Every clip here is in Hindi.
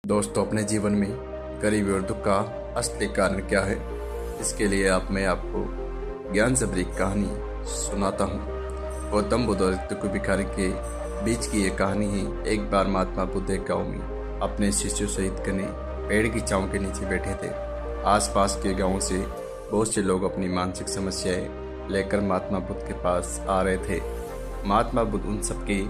दोस्तों, अपने जीवन में गरीबी और दुख का असली कारण क्या है, इसके लिए मैं आपको ज्ञान से भरी कहानी सुनाता हूँ। गौतम बुद्ध और एक दुखी भिखारी के बीच की ये कहानी है। एक बार महात्मा बुद्ध एक गाँव में अपने शिष्यों सहित घने पेड़ की छांव के नीचे बैठे थे। आसपास के गाँव से बहुत से लोग अपनी मानसिक समस्याएं लेकर महात्मा बुद्ध के पास आ रहे थे। महात्मा बुद्ध उन सबकी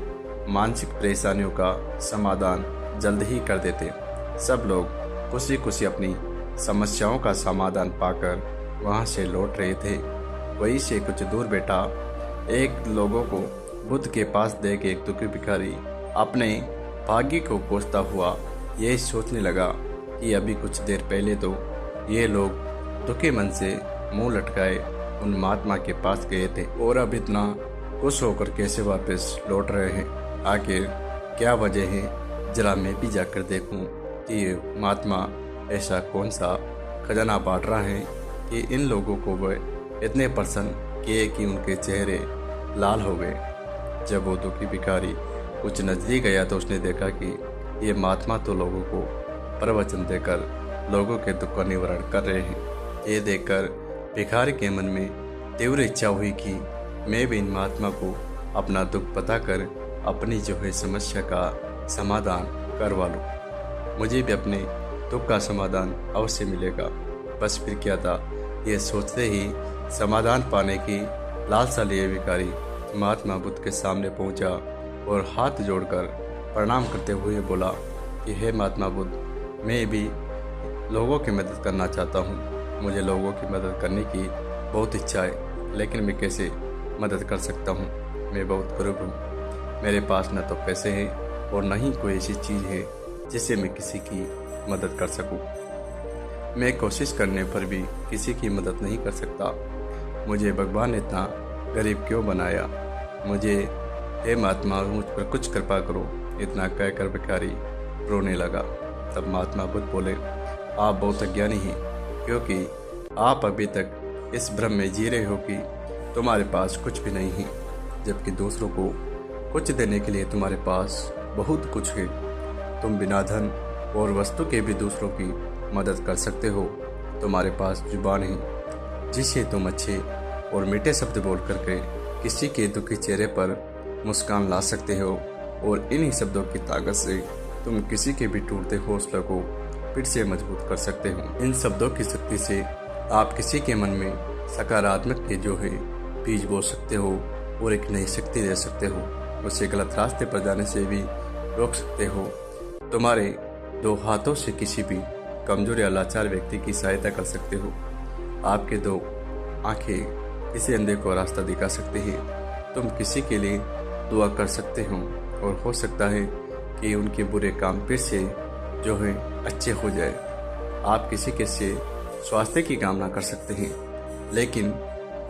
मानसिक परेशानियों का समाधान जल्द ही कर देते। सब लोग खुशी खुशी अपनी समस्याओं का समाधान पाकर वहां से लौट रहे थे। वहीं से कुछ दूर बैठा एक लोगों को बुद्ध के पास देख एक दुखी भिखारी अपने भाग्य को कोसता हुआ यह सोचने लगा कि अभी कुछ देर पहले तो ये लोग दुखी मन से मुंह लटकाए उन महात्मा के पास गए थे और अब इतना खुश होकर कैसे वापस लौट रहे हैं। आखिर क्या वजह है, जरा मैं भी जाकर देखूं कि ये महात्मा ऐसा कौन सा खजाना बांट रहा है कि इन लोगों को वह इतने प्रसन्न किए कि उनके चेहरे लाल हो गए। जब वो दुखी भिखारी कुछ नजदीक गया तो उसने देखा कि ये महात्मा तो लोगों को प्रवचन देकर लोगों के दुख का निवारण कर रहे हैं। ये देखकर भिखारी के मन में तीव्र इच्छा हुई कि मैं भी इन महात्मा को अपना दुख बताकर अपनी जो है समस्या का समाधान करवा लूँ। मुझे भी अपने दुख का समाधान अवश्य मिलेगा। बस फिर क्या था, ये सोचते ही समाधान पाने की लालसा लिए भिखारी महात्मा बुद्ध के सामने पहुंचा और हाथ जोड़कर प्रणाम करते हुए बोला कि हे महात्मा बुद्ध, मैं भी लोगों की मदद करना चाहता हूँ। मुझे लोगों की मदद करने की बहुत इच्छा है, लेकिन मैं कैसे मदद कर सकता हूँ। मैं बहुत गरीब हूँ। मेरे पास न तो पैसे हैं और न ही कोई ऐसी चीज़ है जिससे मैं किसी की मदद कर सकूं। मैं कोशिश करने पर भी किसी की मदद नहीं कर सकता। मुझे भगवान ने इतना गरीब क्यों बनाया? मुझे हे महात्मा, मुझ पर कुछ कृपा करो। इतना कहकर भिखारी रोने लगा। तब महात्मा बुद्ध बोले, आप बहुत अज्ञानी हैं, क्योंकि आप अभी तक इस भ्रम में जी रहे हो कि तुम्हारे पास कुछ भी नहीं है, जबकि दूसरों को कुछ देने के लिए तुम्हारे पास बहुत कुछ है। तुम बिना धन और वस्तु के भी दूसरों की मदद कर सकते हो। तुम्हारे पास जुबान है जिससे तुम अच्छे और मीठे शब्द बोल करके किसी के दुखी चेहरे पर मुस्कान ला सकते हो, और इन्हीं शब्दों की ताकत से तुम किसी के भी टूटते हौसले को फिर से मजबूत कर सकते हो। इन शब्दों की शक्ति से आप किसी के मन में सकारात्मक के जो है बीज बो सकते हो और एक नई शक्ति दे सकते हो। उसे गलत रास्ते पर जाने से भी रोक सकते हो। तुम्हारे दो हाथों से किसी भी कमजोर या लाचार व्यक्ति की सहायता कर सकते हो। आपके दो आंखें किसी अंधे को रास्ता दिखा सकते हैं। तुम किसी के लिए दुआ कर सकते हो और हो सकता है कि उनके बुरे काम फिर से जो है अच्छे हो जाए। आप किसी के से स्वास्थ्य की कामना कर सकते हैं, लेकिन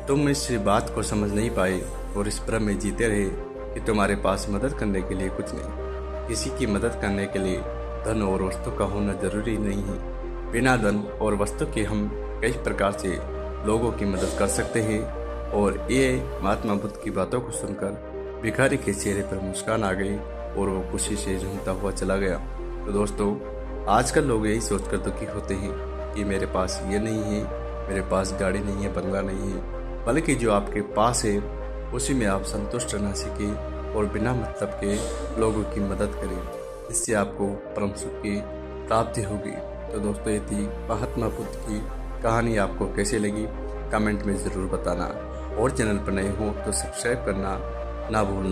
तुम इस बात को समझ नहीं पाए और इस भ्रम में जीते रहे कि तुम्हारे पास मदद करने के लिए कुछ नहीं। किसी की मदद करने के लिए धन और वस्तु का होना जरूरी नहीं है। बिना धन और वस्तु के हम कई प्रकार से लोगों की मदद कर सकते हैं। और ये महात्मा बुद्ध की बातों को सुनकर भिखारी के चेहरे पर मुस्कान आ गई और वो खुशी से झूमता हुआ चला गया। तो दोस्तों, आजकल लोग यही सोचकर दुखी होते हैं कि मेरे पास ये नहीं है, मेरे पास गाड़ी नहीं है, बंगला नहीं है, बल्कि जो आपके पास है उसी में आप संतुष्ट रहना सीखें और बिना मतलब के लोगों की मदद करें। इससे आपको परम सुख की प्राप्ति होगी। तो दोस्तों, ये थी महात्मा बुद्ध की कहानी। आपको कैसी लगी कमेंट में ज़रूर बताना, और चैनल पर नए हो तो सब्सक्राइब करना ना भूलना।